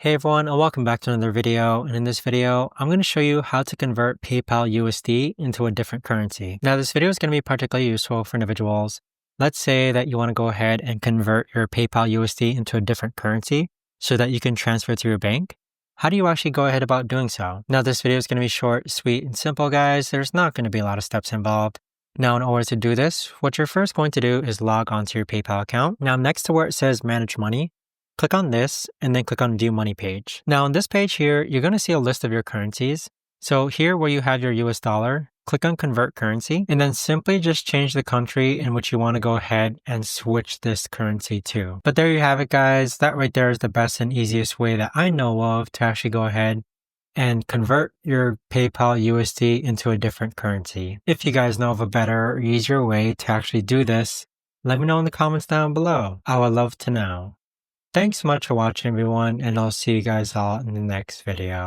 Hey everyone, and welcome back to another video. And in this video, I'm going to show you how to convert PayPal USD into a different currency. Now, this video is going to be particularly useful for individuals. Let's say that you want to go ahead and convert your PayPal USD into a different currency so that you can transfer it to your bank. How do you actually go ahead about doing so? Now, this video is going to be short, sweet, and simple, guys. There's not going to be a lot of steps involved. Now, in order to do this, what you're first going to do is log onto your PayPal account. Now, next to where it says Manage Money, click on this and then click on View Money page. Now on this page here, you're going to see a list of your currencies. So here where you have your US dollar, click on Convert Currency and then simply just change the country in which you want to go ahead and switch this currency to. But there you have it, guys. That right there is the best and easiest way that I know of to actually go ahead and convert your PayPal USD into a different currency. If you guys know of a better or easier way to actually do this, let me know in the comments down below. I would love to know. Thanks so much for watching, everyone, and I'll see you guys all in the next video.